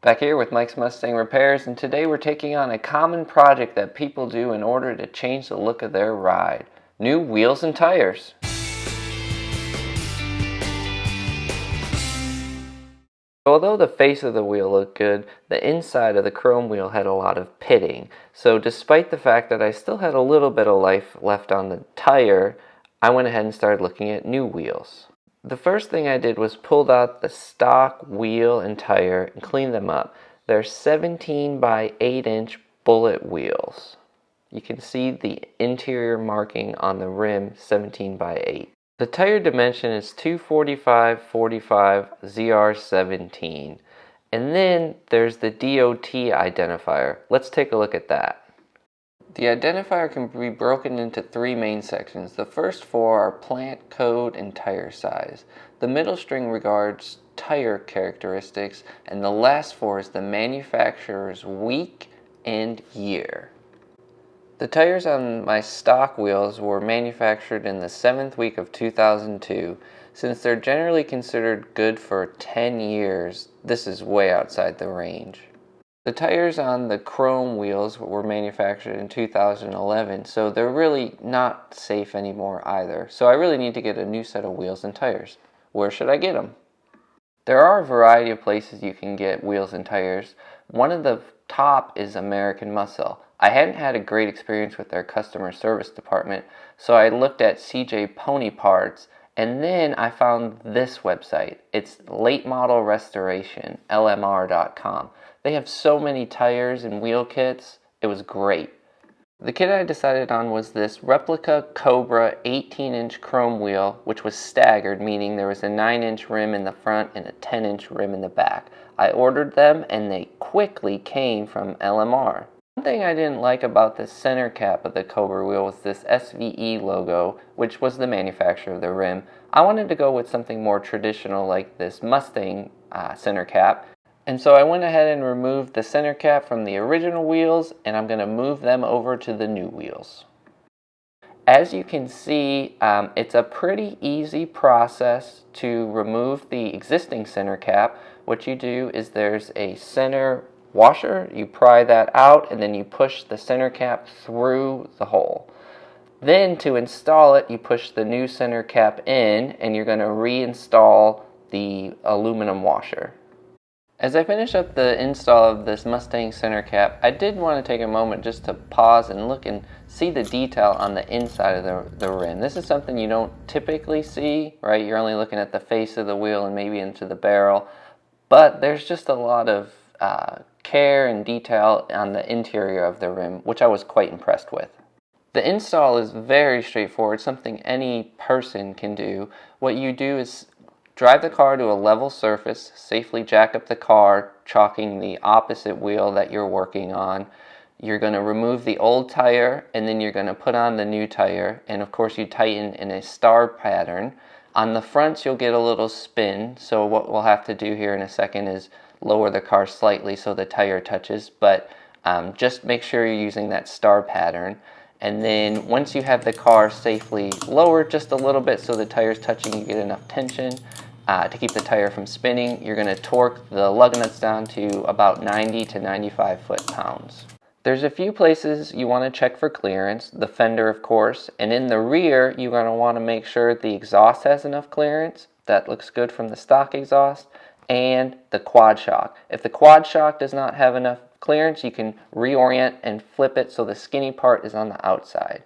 Back here with Mike's Mustang Repairs, and today we're taking on a common project that people do in order to change the look of their ride. New wheels and tires. Although the face of the wheel looked good, the inside of the chrome wheel had a lot of pitting. So despite the fact that I still had a little bit of life left on the tire, I went ahead and started looking at new wheels. The first thing I did was pulled out the stock wheel and tire and cleaned them up. They're 17 by 8 inch bullet wheels. You can see the interior marking on the rim, 17 by 8. The tire dimension is 245/45 ZR17. And then there's the DOT identifier. Let's take a look at that. The identifier can be broken into three main sections. The first four are plant code and tire size. The middle string regards tire characteristics, and the last four is the manufacturer's week and year. The tires on my stock wheels were manufactured in the 7th week of 2002. Since they're generally considered good for 10 years, this is way outside the range. The tires on the chrome wheels were manufactured in 2011, so they're really not safe anymore either. So I really need to get a new set of wheels and tires. Where should I get them? There are a variety of places you can get wheels and tires. One of the top is American Muscle. I hadn't had a great experience with their customer service department, so I looked at CJ Pony Parts, and then I found this website. It's Late Model Restoration, LMR.com. They have so many tires and wheel kits. It was great. The kit I decided on was this replica Cobra 18-inch chrome wheel, which was staggered, meaning there was a 9-inch rim in the front and a 10-inch rim in the back. I ordered them and they quickly came from LMR. One thing I didn't like about the center cap of the Cobra wheel was this SVE logo, which was the manufacturer of the rim. I wanted to go with something more traditional like this Mustang center cap. And so I went ahead and removed the center cap from the original wheels, and I'm going to move them over to the new wheels. As you can see, it's a pretty easy process to remove the existing center cap. What you do is there's a center washer, you pry that out, and then you push the center cap through the hole. Then to install it, you push the new center cap in, and you're going to reinstall the aluminum washer. As I finish up the install of this Mustang center cap, I did want to take a moment just to pause and look and see the detail on the inside of the rim. This is something you don't typically see, right? You're only looking at the face of the wheel and maybe into the barrel, but there's just a lot of care and detail on the interior of the rim, which I was quite impressed with. The install is very straightforward, something any person can do. What you do is drive the car to a level surface, safely jack up the car, chalking the opposite wheel that you're working on. You're going to remove the old tire, and then you're going to put on the new tire, and of course you tighten in a star pattern. On the fronts you'll get a little spin, so what we'll have to do here in a second is lower the car slightly so the tire touches, but just make sure you're using that star pattern. And then once you have the car safely lowered just a little bit so the tire's touching, you get enough tension to keep the tire from spinning, you're going to torque the lug nuts down to about 90 to 95 foot-pounds. There's a few places you want to check for clearance, the fender of course, and in the rear you're going to want to make sure the exhaust has enough clearance. That looks good from the stock exhaust, and the quad shock. If the quad shock does not have enough clearance, you can reorient and flip it so the skinny part is on the outside.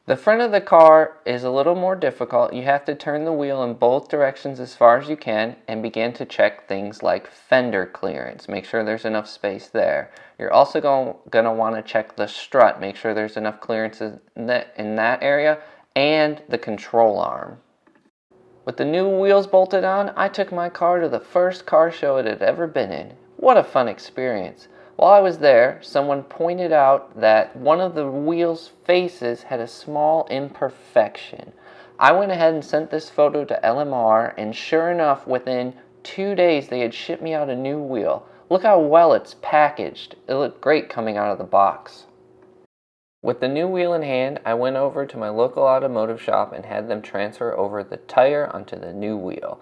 The front of the car is a little more difficult. You have to turn the wheel in both directions as far as you can and begin to check things like fender clearance. Make sure there's enough space there. You're also going to want to check the strut. Make sure there's enough clearance in that area, and the control arm. With the new wheels bolted on, I took my car to the first car show it had ever been in. What a fun experience. While I was there, someone pointed out that one of the wheel's faces had a small imperfection. I went ahead and sent this photo to LMR, and sure enough, within 2 days they had shipped me out a new wheel. Look how well it's packaged. It looked great coming out of the box. With the new wheel in hand, I went over to my local automotive shop and had them transfer over the tire onto the new wheel.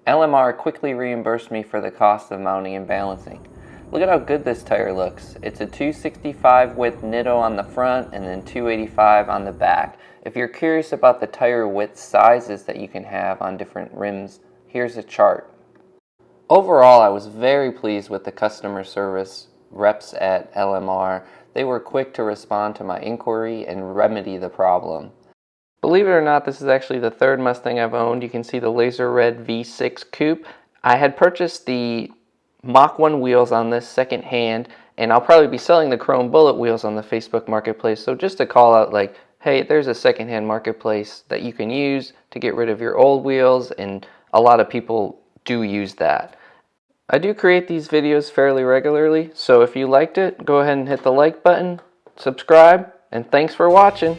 LMR quickly reimbursed me for the cost of mounting and balancing. Look at how good this tire looks. It's a 265 width Nitto on the front and then 285 on the back. If you're curious about the tire width sizes that you can have on different rims, here's a chart. Overall, I was very pleased with the customer service reps at LMR. They were quick to respond to my inquiry and remedy the problem. Believe it or not, this is actually the third Mustang I've owned. You can see the laser red V6 coupe. I had purchased the Mach 1 wheels on this second hand, and I'll probably be selling the chrome bullet wheels on the Facebook marketplace. So just to call out, like, hey, there's a secondhand marketplace that you can use to get rid of your old wheels, and a lot of people do use that. I do create these videos fairly regularly, so if you liked it, go ahead and hit the like button, subscribe, and thanks for watching.